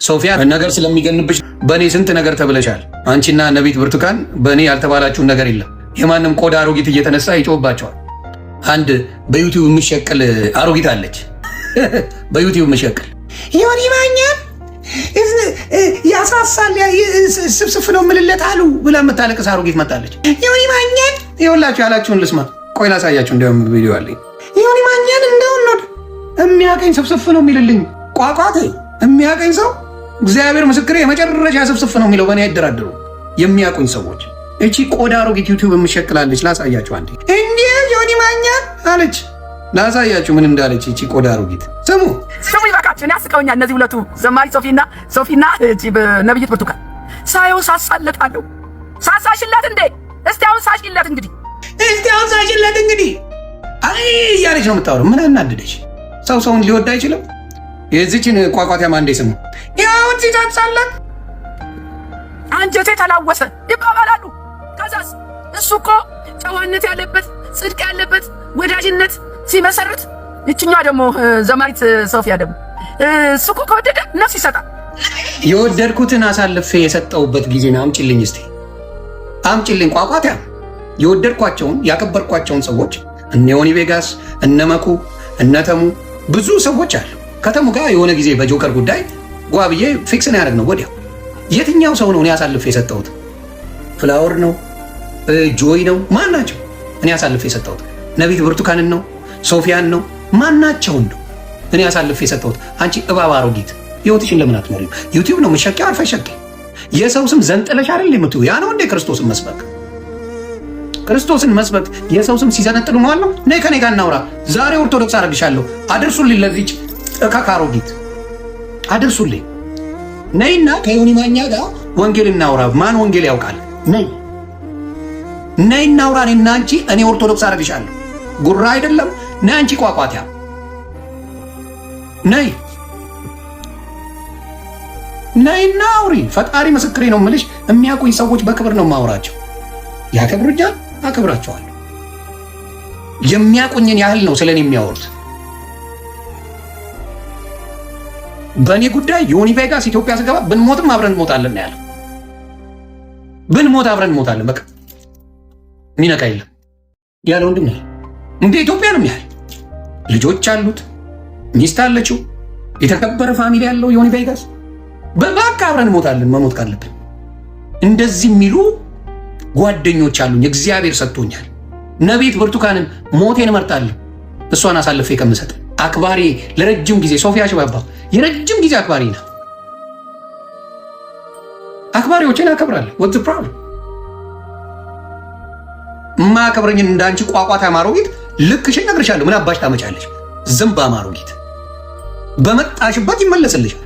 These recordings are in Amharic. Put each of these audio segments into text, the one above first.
ሶፊያ ነገር ስለሚገንብሽ በእኔ ስንት ነገር ተብለሻል። አንቺና ነቢት ብርቱካን በእኔ ያልተባላችሁን ነገር የለም። የማንም ቆዳ አሮጊት እየተነሳ ይጮህባቸዋል። አንድ በዩቲዩብ የምሸቅል አሮጊት አለች። በዩቲዩብ የምሸቅል ዮኒ ማኛ ያሳሳል ስብስፍ ነው ምልለት አሉ ብላ የምታለቅስ አሮጊት መጣለች። ዮኒ ማኛን ይኸውላችሁ ያላችሁን ልስማ። ቆይ ላሳያችሁ። እንዲያውም ቪዲዮ አለኝ። ዮኒ ማኛን እንደውነድ የሚያቀኝ ስብስፍ ነው የሚልልኝ ቋቋት የሚያቀኝ ሰው እግዚአብሔር ምስክሬ የመጨረሻ ስብስፍ ነው የሚለው በእኔ አይደራደሩ የሚያቁኝ ሰዎች። እቺ ቆዳ አሮጊት ዩቲዩብ የምሸቅላለች ላሳያችሁ። አንዴ እንዴ ዮኒ ማኛ አለች። ላሳያችሁ ምን እንዳለች እቺ ቆዳ አሮጊት። ስሙ ይበቃችሁ። ያስቀውኛል እነዚህ ሁለቱ ዘማሪ ሶፊና እቺ በነብይት ብርቱካን ሳየው ሳሳለጣለሁ። ሳሳሽላት እንዴ እስቲ አሁን ሳሽላት እንግዲህ አይ እያለች ነው የምታወራው። ምን አናደደች? ሰውን ሊወድ አይችልም። የዚችን ቋቋቲያማ እንዴ ስሙ ያው ሲታጻላት አንጀቴ ተላወሰ ይባባላሉ። ከዛስ እሱ እኮ ጨዋነት ያለበት ጽድቅ ያለበት ወዳጅነት ሲመሰርት፣ እችኛዋ ደግሞ ዘማሪት ሶፊያ ደግሞ እሱ እኮ ከወደደ ነፍስ ይሰጣል። የወደድኩትን አሳልፌ የሰጠውበት ጊዜ ነው። አምጪልኝ እስቲ አምጪልኝ። ቋቋቲያ የወደድኳቸውን ያከበርኳቸውን ሰዎች እነ ዮኒ ቬጋስ እነ መኩ እነ ተሙ ብዙ ሰዎች አሉ። ከተሙ ጋር የሆነ ጊዜ በጆከር ጉዳይ ጓብዬ ፊክስ ነው ያደረግነው ወዲያው። የትኛው ሰው ነው እኔ አሳልፌ የሰጠሁት? ፍላወር ነው ጆይ ነው ማን ናቸው እኔ አሳልፌ የሰጠሁት? ነቢት ብርቱካንን ነው ሶፊያን ነው ማናቸውን ነው እኔ አሳልፌ የሰጠሁት? አንቺ እባብ አሮጊት ህይወትሽን ለምን አትኖሪም? ዩቲዩብ ነው መሸቂያ አርፈሽ ሸቂ። የሰው ስም ዘንጥለሽ አይደል የምትዩ? ያ ነው እንዴ ክርስቶስን መስበክ? ክርስቶስን መስበክ የሰው ስም ሲዘነጥሉ ነው አለው። ነይ ከኔ ጋር እናውራ። ዛሬ ኦርቶዶክስ አረግሻለሁ። አድርሱልኝ ለዚች እካካ አሮጊት አድርሱልኝ። ነይና ከዮኒ ማኛ ጋር ወንጌል እናውራ። ማን ወንጌል ያውቃል? ነይ እናውራ። እኔና አንቺ እኔ ኦርቶዶክስ አረግሻለሁ። ጉራ አይደለም። ነይ አንቺ ቋቋቲያ ነይና አውሪ። ፈጣሪ ምስክሬ ነው የምልሽ። የሚያውቁኝ ሰዎች በክብር ነው የማወራቸው። ያከብሩኛል፣ አከብራቸዋለሁ። የሚያውቁኝን ያህል ነው ስለኔ የሚያወሩት። በእኔ ጉዳይ ዮኒ ቬጋስ ኢትዮጵያ ስገባ ብንሞትም አብረን እንሞታለን ያለ ብንሞት አብረን እንሞታለን። በቃ ሚነካ የለም ያለ ወንድም ነው። እንደ ኢትዮጵያ ነው ያህል ልጆች አሉት፣ ሚስት አለችው፣ የተከበረ ፋሚሊ ያለው ዮኒ ቬጋስ በቃ አብረን እንሞታለን መሞት ካለብን። እንደዚህ የሚሉ ጓደኞች አሉኝ። እግዚአብሔር ሰጥቶኛል። ነቢት ብርቱካንን ሞቴን እመርጣለሁ እሷን አሳልፌ ከምሰጥ። አክባሪ ለረጅም ጊዜ ሶፊያ ሽባባ የረጅም ጊዜ አክባሪ ነው። አክባሪዎችን አከብራለሁ። ወጥ ፕሮብለም ማከብረኝ እንዳንቺ ቋቋታ ማሮጊት ልክሽን ነግርሻለሁ። ምን አባሽ ታመጫለሽ? ዝምባ ማሮጊት በመጣሽበት ይመለስልሻል።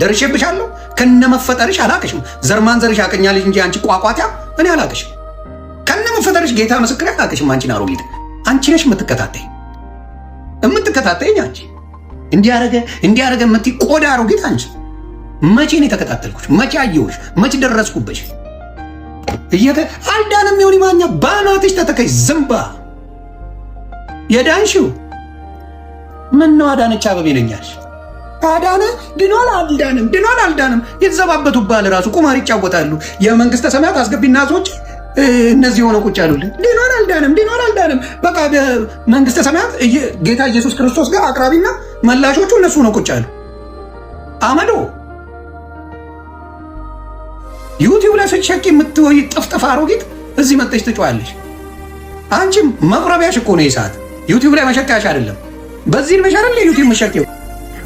ደርሼብሻለሁ። ከነመፈጠርሽ አላቅሽም። ዘርማን ዘርሽ አቀኛለሽ እንጂ አንቺ ቋቋታ እኔ አላቅሽም። ከነመፈጠርሽ ጌታ ምስክሬ አላቅሽም። አንቺን አሮጊት አንቺ ነሽ የምትከታተኝ አንቺ እንዲያረገ የምትይ ቆዳ አሮጊት አንቺ። መቼ ነው የተከታተልኩሽ? መቼ አየሁሽ? መቼ ደረስኩብሽ? አልዳንም። ዮኒ ማኛ ባናትሽ ተተከይ ዝምባ የዳንሽው ምን ነው? አዳነች አበቤ ነኛል። አዳነ ድኗል አልዳንም የተዘባበቱባል ራሱ ቁማር ይጫወታሉ። የመንግስተ ሰማያት አስገቢና ሰዎች እነዚህ ሆነው ቁጭ ያሉልን ድኗል አልዳንም። በቃ መንግስተ ሰማያት ጌታ ኢየሱስ ክርስቶስ ጋር አቅራቢና መላሾቹ እነሱ ነው ቁጭ ያሉ። አመዶ ዩቲዩብ ላይ ስትሸቂ የምትወይ ጥፍጥፍ አሮጊት እዚህ መጥተሽ ትጮያለሽ። አንቺም መቁረቢያሽ እኮ ነው የሰዓት ዩቲዩብ ላይ መሸቂያሽ አይደለም። በዚህ ነው መሻረል ዩቲዩብ መሸቂው።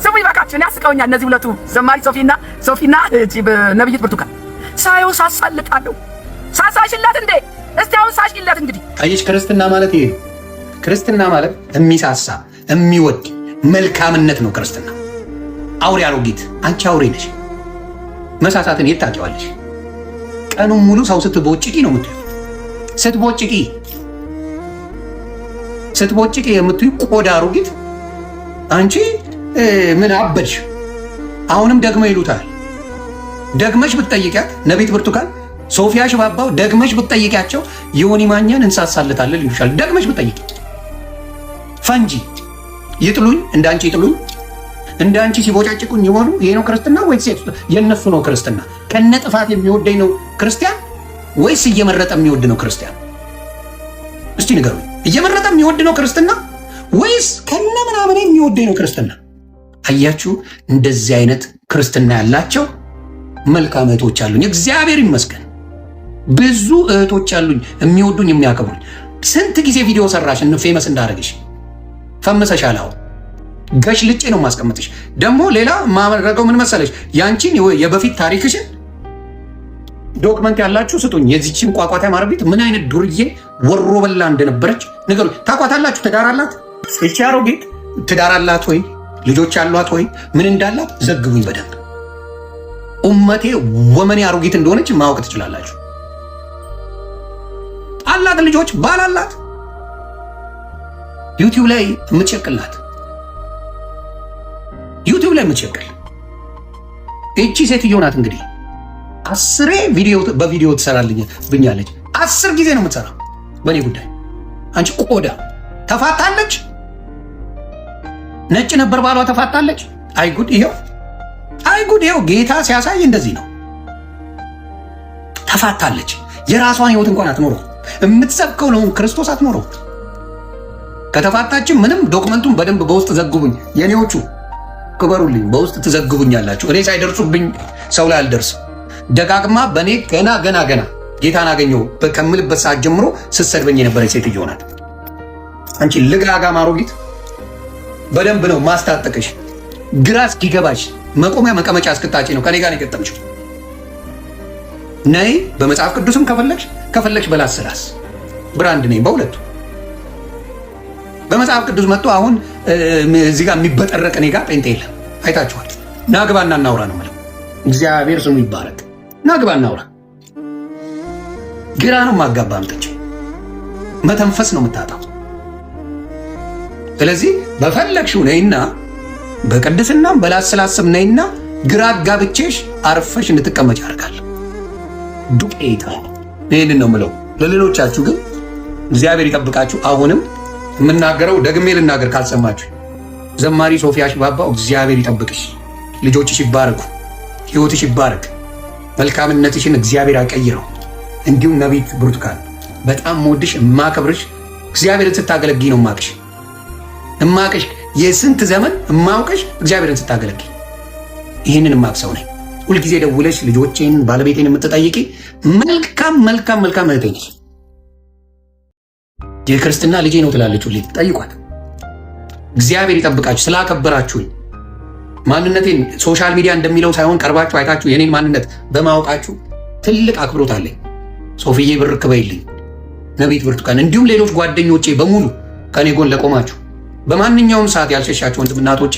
ስሙ ይበቃችሁ። ያስቀውኛል እነዚህ ሁለቱ ዘማሪ ሶፊና እቺ በነብይት ብርቱካን ሳየው ሳሳልጣለሁ። ሳሳሽላት እንዴ እስቲ አሁን ሳሽላት እንግዲህ። አየሽ ክርስትና ማለት ይሄ ነው። ክርስትና ማለት የሚሳሳ የሚወድ መልካምነት ነው ክርስትና። አውሬ አሮጊት አንቺ አውሬ ነሽ። መሳሳትን የት ታውቂዋለሽ? ቀኑን ሙሉ ሰው ስትቦጭቂ ነው የምትዩ። ስትቦጭቂ የምትዩ ቆዳ አሮጊት አንቺ ምን አበድሽ? አሁንም ደግመው ይሉታል። ደግመሽ ብትጠይቂያት ነቢት ብርቱካን ሶፊያ ሽባባው ደግመሽ ብትጠይቂያቸው ዮኒ ማኛን እንሳሳለታለን ይሉሻል። ደግመሽ ብትጠይቂ ፈንጂ ይጥሉኝ እንዳንቺ ይጥሉኝ እንደ አንቺ ሲቦጫጭቁኝ ይሆኑ? ይሄ ነው ክርስትና ወይስ የእነሱ ነው ክርስትና? ከነ ጥፋት የሚወደኝ ነው ክርስቲያን ወይስ እየመረጠ የሚወድ ነው ክርስቲያን? እስቲ ንገሩኝ። እየመረጠ የሚወድ ነው ክርስትና ወይስ ከነ ምናምን የሚወደኝ ነው ክርስትና? አያችሁ፣ እንደዚህ አይነት ክርስትና ያላቸው መልካም እህቶች አሉኝ። እግዚአብሔር ይመስገን። ብዙ እህቶች አሉኝ የሚወዱኝ የሚያከብሩኝ። ስንት ጊዜ ቪዲዮ ሰራሽ ፌመስ እንዳደረግሽ ፈምሰሻል። አሁን ገሽ ልጬ ነው ማስቀምጥሽ። ደግሞ ሌላ ማድረገው ምን መሰለሽ? ያንቺን የበፊት ታሪክሽን ዶክመንት ያላችሁ ስጡኝ። የዚችን ቋቋታ ማረቢት ምን አይነት ዱርዬ ወሮ በላ እንደነበረች ንገሩ። ታቋታላችሁ? ትዳር አላት? እቺ አሮጊት ትዳር አላት ወይ? ልጆች አሏት ወይ? ምን እንዳላት ዘግቡኝ በደንብ። ኡመቴ ወመኔ አሮጊት እንደሆነች ማወቅ ትችላላችሁ። አላት ልጆች፣ ባል አላት። ዩቲዩብ ላይ የምትሸቅላት ዩቲዩብ ላይ የምትሸቅል እቺ ሴትዮ ናት። እንግዲህ 10 በቪዲዮ ትሰራልኝ ብኛለች። 10 ጊዜ ነው የምትሰራው በእኔ ጉዳይ። አንቺ ቆዳ ተፋታለች። ነጭ ነበር ባሏ፣ ተፋታለች። አይጉድ! ይሄው አይጉድ! ይሄው ጌታ ሲያሳይ እንደዚህ ነው። ተፋታለች። የራሷን ህይወት እንኳን አትኖረው። የምትሰብከው ነው ክርስቶስ አትኖረው። ከተፋታችን ምንም ዶክመንቱን በደንብ በውስጥ ዘግቡኝ። የኔዎቹ ክበሩልኝ፣ በውስጥ ትዘግቡኛላችሁ። እኔ ሳይደርሱብኝ ሰው ላይ አልደርስም። ደጋግማ በእኔ ገና ጌታን አገኘው ከምልበት ሰዓት ጀምሮ ስትሰድበኝ የነበረች ሴትዮ ናት። አንቺ ልጋጋም አሮጊት፣ በደንብ ነው ማስታጠቅሽ። ግራ እስኪገባሽ መቆሚያ መቀመጫ እስክታጪ ነው ከኔ ጋር የገጠምሽው። ነይ በመጽሐፍ ቅዱስም ከፈለግሽ በላስላስ ብራንድ ነኝ በሁለቱ። በመጽሐፍ ቅዱስ መጥቶ አሁን እዚህ ጋር የሚበጠረቅ እኔ ጋር ጴንጤ የለም። አይታችኋል። ናግባና እናውራ ነው የምለው። እግዚአብሔር ስሙ ይባረክ። ናግባ እናውራ። ግራ ነው ማጋባ አምጥቼ መተንፈስ ነው የምታጣው። ስለዚህ በፈለግሽው ነይና በቅድስናም በላስላስም ነይና ግራ አጋብቼሽ አርፈሽ እንድትቀመጭ ያደርጋል። ዱቄታ ይህንን ነው የምለው። ለሌሎቻችሁ ግን እግዚአብሔር ይጠብቃችሁ። አሁንም የምናገረው ደግሜ ልናገር ካልሰማችሁ፣ ዘማሪ ሶፊያ ሽባባው እግዚአብሔር ይጠብቅሽ። ልጆችሽ ይባረኩ፣ ህይወትሽ ይባረክ፣ መልካምነትሽን እግዚአብሔር አይቀይረው። እንዲሁም ነቢት ብርቱካን በጣም መወድሽ እማከብርሽ፣ እግዚአብሔርን ስታገለግይ ነው እማቅሽ የስንት ዘመን እማውቀሽ እግዚአብሔርን ስታገለግይ። ይህንን እማቅሰው ነኝ። ሁልጊዜ ደውለሽ ልጆቼን ባለቤቴን የምትጠይቂ መልካም እህቴ ነሽ። የክርስትና ልጄ ነው ትላለች ሁሌ። ጠይቋት። እግዚአብሔር ይጠብቃችሁ። ስላከበራችሁኝ ማንነቴን ሶሻል ሚዲያ እንደሚለው ሳይሆን ቀርባችሁ አይታችሁ የኔን ማንነት በማወቃችሁ ትልቅ አክብሮት አለኝ። ሶፊዬ ብርክ በይልኝ፣ ነቢት ብርቱካን፣ እንዲሁም ሌሎች ጓደኞቼ በሙሉ ከኔ ጎን ለቆማችሁ በማንኛውም ሰዓት ያልሸሻችሁ ወንድምናቶቼ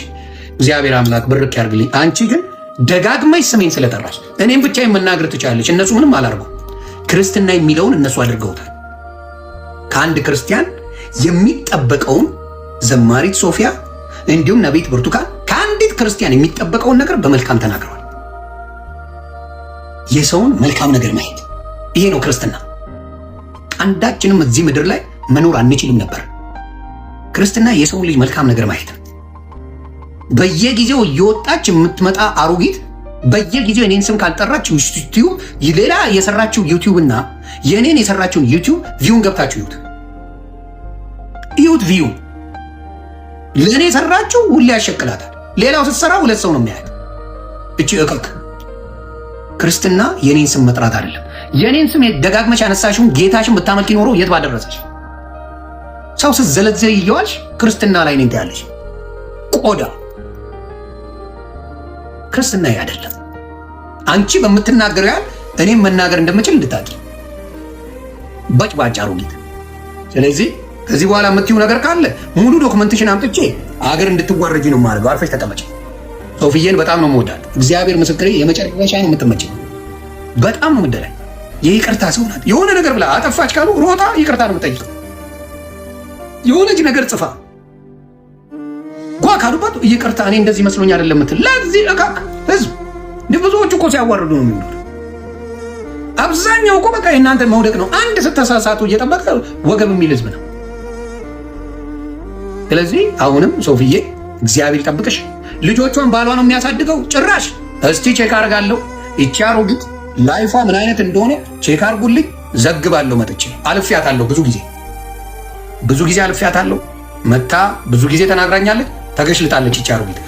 እግዚአብሔር አምላክ ብርክ ያርግልኝ። አንቺ ግን ደጋግመሽ ስሜን ስለጠራሽ እኔም ብቻ የመናገር ትችላለች። እነሱ ምንም አላርገው። ክርስትና የሚለውን እነሱ አድርገውታል። ከአንድ ክርስቲያን የሚጠበቀውን ዘማሪት ሶፊያ እንዲሁም ነቢት ብርቱካን ከአንዲት ክርስቲያን የሚጠበቀውን ነገር በመልካም ተናግረዋል። የሰውን መልካም ነገር ማየት፣ ይሄ ነው ክርስትና። አንዳችንም እዚህ ምድር ላይ መኖር አንችልም ነበር። ክርስትና የሰውን ልጅ መልካም ነገር ማየት ነው። በየጊዜው እየወጣች የምትመጣ አሮጊት በየጊዜው የኔን ስም ካልጠራች ዩቲዩብ ሌላ የሰራችው ዩቲዩብ እና የኔን የሰራችውን ዩቲዩብ ቪውን ገብታችሁ ይዩት። ቪው ለኔ የሰራችው ሁሌ ያሸቅላታል። ሌላው ስትሰራ 2 ሰው ነው የሚያየው። እቺ እከክ ክርስትና የኔን ስም መጥራት አይደለም። የኔን ስም ደጋግመሽ ያነሳሽውን ጌታሽን ብታመልኪ ኖሮ የት ባደረሰሽ። ሰው ስትዘለዘይ ይየዋልሽ ክርስትና ላይ ነኝ ትያለሽ። ቆዳ ክርስትና አይደለም። አንቺ በምትናገረው ያህል እኔም መናገር እንደምችል እንድታቂ በጭባጭ አሮጊት። ስለዚህ ከዚህ በኋላ የምትይው ነገር ካለ ሙሉ ዶክመንቴሽን አምጥቼ አገር እንድትዋረጂ ነው የማደርገው። አርፈሽ ተቀመጪ። ሶፊዬን በጣም ነው የምወዳት። እግዚአብሔር ምስክሬ፣ የመጨረሻ ነው የምትመጪኝ። በጣም ነው የምትደላኝ። የይቅርታ ሰው ናት። የሆነ ነገር ብላ አጠፋች ካሉ ሮጣ ይቅርታ ነው የምጠይቀው። የሆነች ነገር ጽፋ ጓ ካሉባት ይቅርታ እኔ እንደዚህ መስሎኝ አይደለም የምትል ለዚህ እካክ ህዝብ ብዙዎቹ እኮ ሲያዋርዱ ነው የሚኖር። አብዛኛው እኮ በቃ የእናንተ መውደቅ ነው። አንድ ስተሳሳቱ እየጠበቀ ወገብ የሚል ህዝብ ነው። ስለዚህ አሁንም ሶፊዬ እግዚአብሔር ይጠብቅሽ። ልጆቿን ባሏ ነው የሚያሳድገው። ጭራሽ እስቲ ቼክ አርጋለሁ። ይቺ አሮጊት ላይፏ ምን አይነት እንደሆነ ቼክ አርጉልኝ። ዘግባለሁ መጥቼ። አልፌያታለሁ፣ ብዙ ጊዜ አልፌያታለሁ። መታ ብዙ ጊዜ ተናግራኛለች። ተገሽልጣለች ይቺ አሮጊት።